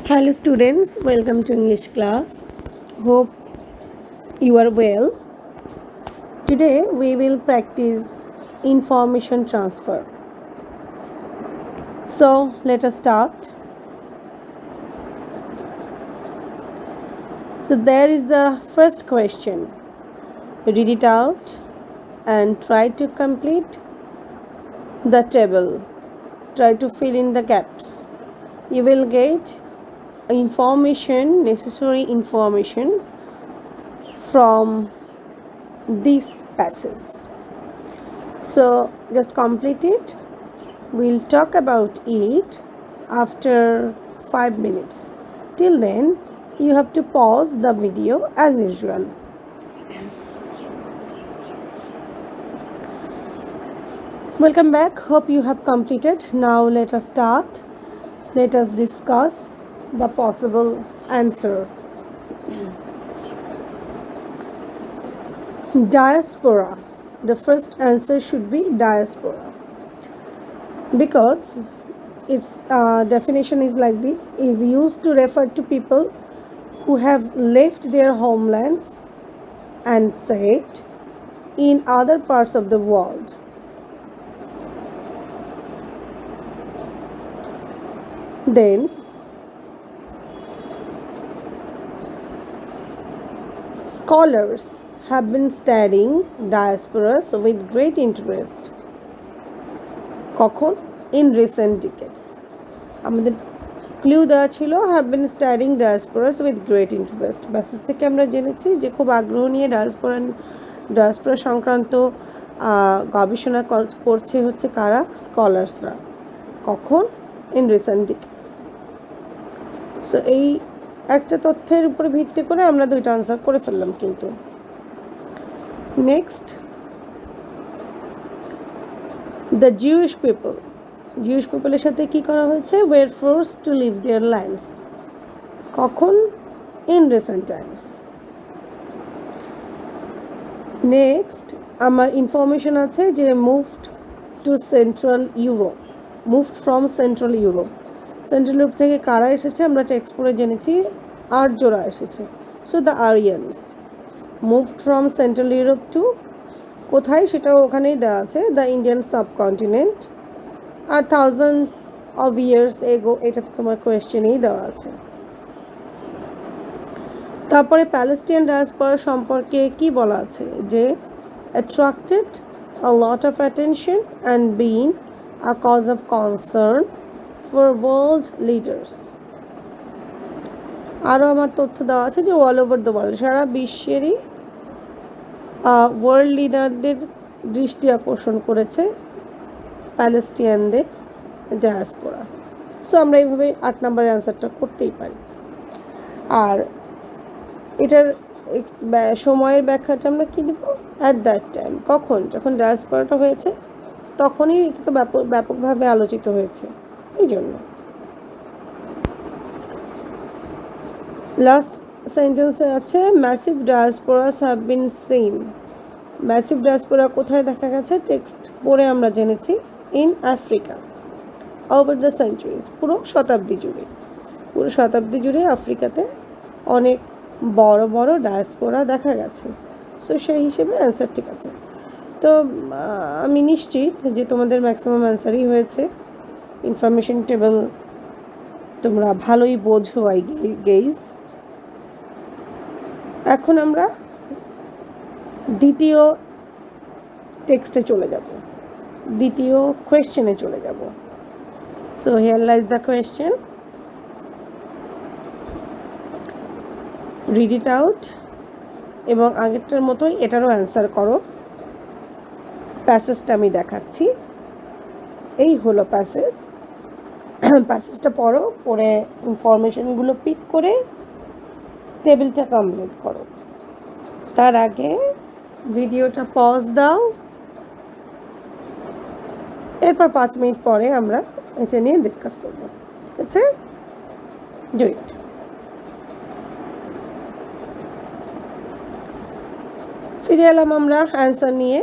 Hello students, welcome to English class. Hope you are well. Today we will practice information transfer. So let us start. So there is the first question. Read it out and try to complete the table. Try to fill in the gaps. You will get necessary information from this passage. So just complete it. We'll talk about it after 5 minutes. Till then, you have to pause the video as usual. Welcome back. Hope you have completed. Now let us start. Let us discuss the possible answer. Diaspora. The first answer should be diaspora, because its definition is like this: is used to refer to people who have left their homelands and settled in other parts of the world. Then scholars have been studying diasporas with great interest. কখন? In recent decades. আমাদের clue দেওয়া ছিল have been studying diasporas with great interest. Message থেকে আমরা জেনেছি যে খুব আগ্রহ নিয়ে ডায়াসপোরা সংক্রান্ত গবেষণা করছে হচ্ছে কারা? স্কলার্সরা। কখন? In recent decades. সো এই একটা তথ্যের উপর ভিত্তি করে আমরা দুইটা আনসার করে ফেললাম কিন্তু। নেক্সট, দ্য জিউইশ পিপলের সাথে কি করা হয়েছে? Were forced to leave their lands. কখন? In recent times. নেক্সট আমার ইনফরমেশন আছে যে moved to central Europe, moved from central Europe. Central Europe থেকে কারা এসেছে? আমরা টেক্সট পড়ে জেনেছি আর্যরা এসেছে। So the Aryans moved from central Europe to কোথায়? সেটাও ওখানেই দেওয়া আছে, দ্য ইন্ডিয়ান সাবকন্টিনেন্ট। আর থাউজেন্ডস অফ ইয়ার্স এগো, এটা তো তোমার কোয়েশ্চেনেই দেওয়া আছে। তারপরে প্যালেস্টিয়ান ডায়াসপোরা সম্পর্কে কি বলা আছে? যে attracted a lot of attention and being a cause of concern for world leaders. আরও আমার তথ্য দেওয়া আছে যে অল ওভার দ্য ওয়ার্ল্ড, সারা বিশ্বেরই ওয়ার্ল্ড লিডারদের দৃষ্টি আকর্ষণ করেছে প্যালেস্টিয়ানদের ডায়াসপোরা। সো আমরা এইভাবে 8 নম্বরের অ্যান্সারটা করতেই পারি। আর এটার সময়ের ব্যাখ্যাটা আমরা কী দেব? At that time. কখন? যখন ডায়াসপোরাটা হয়েছে তখনই এটা তো ব্যাপকভাবে আলোচিত হয়েছে, এই জন্য। লাস্ট সেন্টেন্সে আছে massive diasporas have been seen. Massive diaspora কোথায় দেখা গেছে? টেক্সট পড়ে আমরা জেনেছি in Africa over the centuries. পুরো শতাব্দী জুড়ে আফ্রিকাতে অনেক বড় বড় ডায়াসপোরা দেখা গেছে। সো সেই হিসেবে অ্যান্সার ঠিক আছে। তো আমি নিশ্চিত যে তোমাদের ম্যাক্সিমাম অ্যান্সারই হয়েছে। ইনফরমেশন টেবিল তোমরা ভালোই বোঝো, আই গেইজ। এখন আমরা দ্বিতীয় টেক্সটে চলে যাব, দ্বিতীয় কোয়েশ্চেনে চলে যাব। So here lies the question, read it out এবং আগেরটার মতোই এটারও অ্যান্সার করো। প্যাসেজটা আমি দেখাচ্ছি। এই হলো প্যাসেজটা পড়ো, পড়ে ইনফরমেশনগুলো পিক করে টেবিলটা কমপ্লিট করো। তার আগে ভিডিওটা পজ দাও, এরপর 5 মিনিট পরে আমরা এটা নিয়ে ডিসকাস করব। ঠিক আছে? Do it. ফিরে এলাম আমরা অ্যান্সার নিয়ে।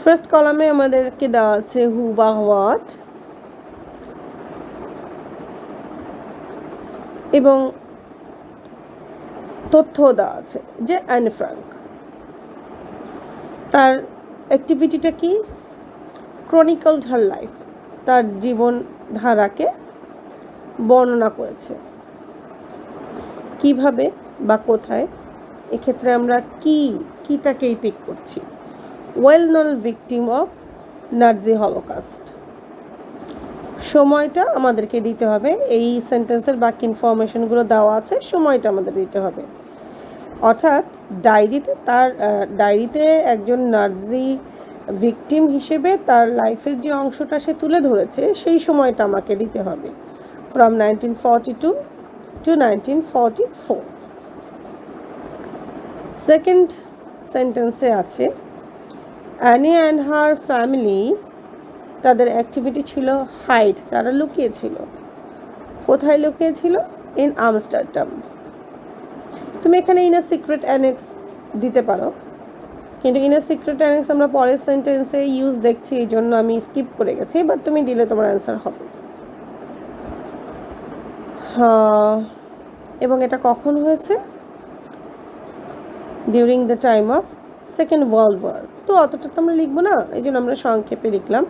ফার্স্ট কলামে আমাদেরকে দেওয়া আছে হু বা হোয়াট, এবং তথ্যও দেওয়া আছে যে অ্যান ফ্রাঙ্ক তার অ্যাক্টিভিটিটা কি, ক্রনিকলড হার লাইফ, তার জীবন ধারাকে বর্ণনা করেছে। কিভাবে বা কোথায়, এক্ষেত্রে আমরা কিটাকেই পিক করছি। Well known victim of Nazi Holocaust. সময়টা আমাদেরকে দিতে হবে, এই সেন্টেন্সের বাকি ইনফরমেশনগুলো দেওয়া আছে, সময়টা আমাদের দিতে হবে। অর্থাৎ ডায়েরিতে একজন নাৎসি ভিকটিম হিসেবে তার লাইফের যে অংশটা সে তুলে ধরেছে সেই সময়টা আমাকে দিতে হবে, ফ্রম 1942 to 1944। সেকেন্ড সেন্টেন্সে আছে অ্যানি অ্যান্ড হার ফ্যামিলি, তাদের অ্যাক্টিভিটি ছিল হাইড, তারা লুকিয়েছিল। কোথায় লুকিয়েছিল? In Amsterdam. তুমি এখানে ইন আ সিক্রেট অ্যানেক্স দিতে পারো, কিন্তু ইন আ সিক্রেট অ্যানেক্স আমরা পরের সেন্টেন্সে ইউজ দেখছি, এই জন্য আমি স্কিপ করে গেছি, বাট তুমি দিলে তোমার অ্যান্সার হবে। হ্যাঁ, এবং এটা কখন হয়েছে? During the time of second world war. তো অতটা তো আমরা লিখবো না, এই জন্য আমরা সংক্ষেপে লিখলাম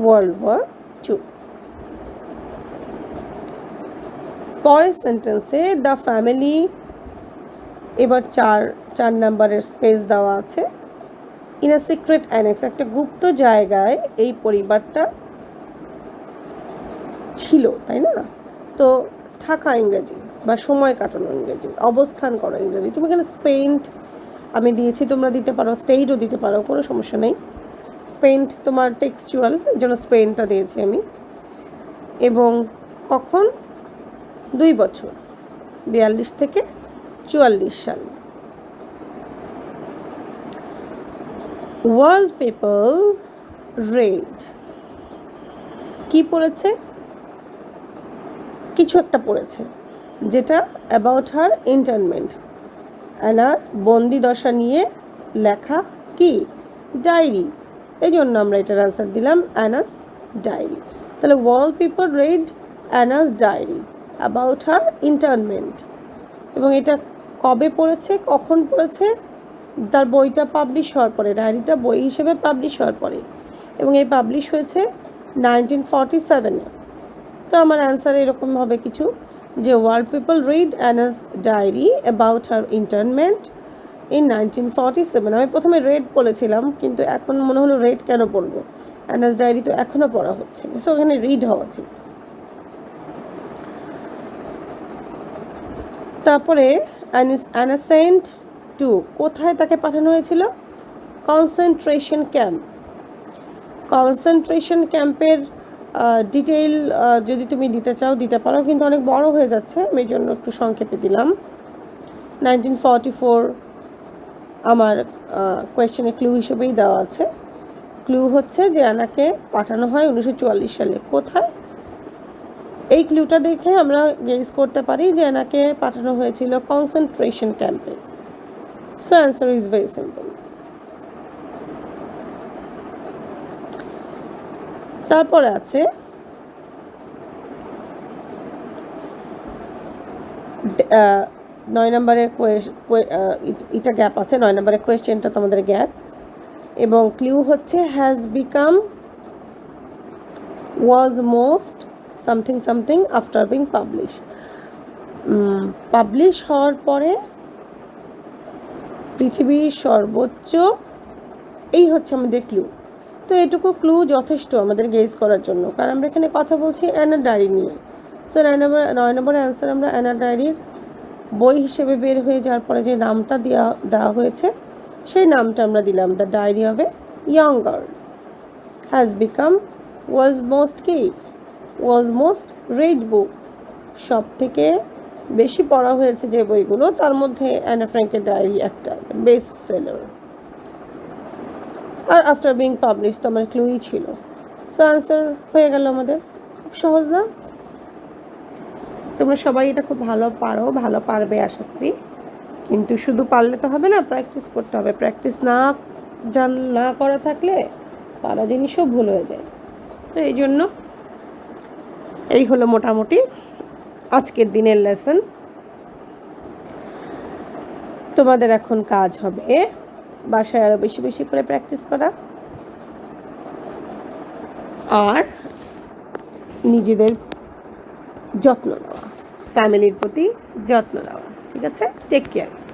ওয়ার্ল্ড ওয়ার 2। পরের সেন্টেন্সে দ্য ফ্যামিলি, এবার চার নাম্বারের স্পেস দেওয়া আছে। ইন আ সিক্রেট অ্যানেক্স, একটা গুপ্ত জায়গায় এই পরিবারটা ছিল, তাই না? তো থাকা ইংরেজি বা সময় কাটানো ইংরেজি, অবস্থান করা ইংরেজি। তুমি এখানে স্পেন্ট আমি দিয়েছি, তোমরা দিতে পারো, স্টেইটও দিতে পারো, কোনো সমস্যা নেই। স্পেন্ট তোমার টেক্সচুয়াল, এই জন্য স্পেনটা দিয়েছি আমি। এবং কখন? 2 বছর, 42 থেকে 44 সাল। ওয়ার্ল্ড পিপল রেড, কি পড়েছে? কিছু একটা পড়েছে, যেটা অ্যাবাউট হার ইন্টারমেন্ট, অ্যানার বন্দি দশা নিয়ে লেখা কি? ডায়েরি। এই জন্য আমরা এটার আনসার দিলাম অ্যানাস ডায়েরি। তাহলে world people read Anne's diary about her internment. এবং এটা কবে পড়েছে, কখন পড়েছে? তার বইটা পাবলিশ হওয়ার পরে, ডায়েরিটা বই হিসেবে পাবলিশ হওয়ার পরে, এবং এই পাবলিশ হয়েছে 1947-এ। তো আমার অ্যান্সার এরকম হবে কিছু, যে world people read Anne's diary about her internment in 1947। আমি প্রথমে রেড বলেছিলাম, কিন্তু এখন মনে হলো রেড কেন পড়বো, অ্যানাস ডায়েরি তো এখনও পড়া হচ্ছে, সো ওখানে রিড হওয়া উচিত। তারপরে অ্যানাসেন্ট টু, কোথায় তাকে পাঠানো হয়েছিল? Concentration camp. কনসেন্ট্রেশন ক্যাম্পের ডিটেইল যদি তুমি দিতে চাও দিতে পারো, কিন্তু অনেক বড় হয়ে যাচ্ছে, আমি এই জন্য একটু সংক্ষেপে দিলাম। 1944 আমার কোয়েশ্চেনে ক্লু হিসেবেই দেওয়া আছে। ক্লু হচ্ছে যে অ্যানাকে পাঠানো হয় 1944 সালে। কোথায়? এই ক্লুটা দেখে আমরা গেস করতে পারি যে অ্যানাকে পাঠানো হয়েছিল কনসেন্ট্রেশন ক্যাম্পে। So answer is very simple. তারপরে আছে 9 নম্বরের এটা গ্যাপ আছে, 9 নম্বরের কোয়েশ্চেনটা তোমাদের গ্যাপ, এবং ক্লিউ হচ্ছে has become was most something something after being publish. Publish হওয়ার পরে পৃথিবীর সর্বোচ্চ, এই হচ্ছে আমাদের ক্লু। তো এটুকু ক্লু যথেষ্ট আমাদের গেস করার জন্য, কারণ আমরা এখানে কথা বলছি অ্যানা ডায়েরি নিয়ে। সো 9 নম্বরের অ্যান্সার আমরা অ্যানা ডায়েরির বই হিসেবে বের হয়ে যাওয়ার পরে যে নামটা দেওয়া হয়েছে সেই নামটা আমরা দিলাম, the diary of a young girl. Has become was most read book, সব থেকে বেশি পড়া হয়েছে যে বইগুলো, তার মধ্যে অ্যানা ফ্র্যাঙ্কের ডায়েরি একটা বেস্ট সেলার। আর আফটার বিং পাবলিশ তো আমার ক্লুই ছিল। সো অ্যান্সার হয়ে গেল আমাদের। খুব সহজ না? তোমরা সবাই এটা খুব ভালো পারবে আশা করি, কিন্তু শুধু পারলে তো হবে না, প্র্যাকটিস করতে হবে। প্র্যাকটিস না করা থাকলে পারা জিনিসও ভুল হয়ে যায়। তো এই জন্য এই হলো মোটামুটি আজকের দিনের লেসন। তোমাদের এখন কাজ হবে বাসায় আরও বেশি বেশি করে প্র্যাকটিস করা আর নিজেদের যত্ন নেওয়া, ফ্যামিলির প্রতি যত্ন নেওয়া। ঠিক আছে, টেক কেয়ার।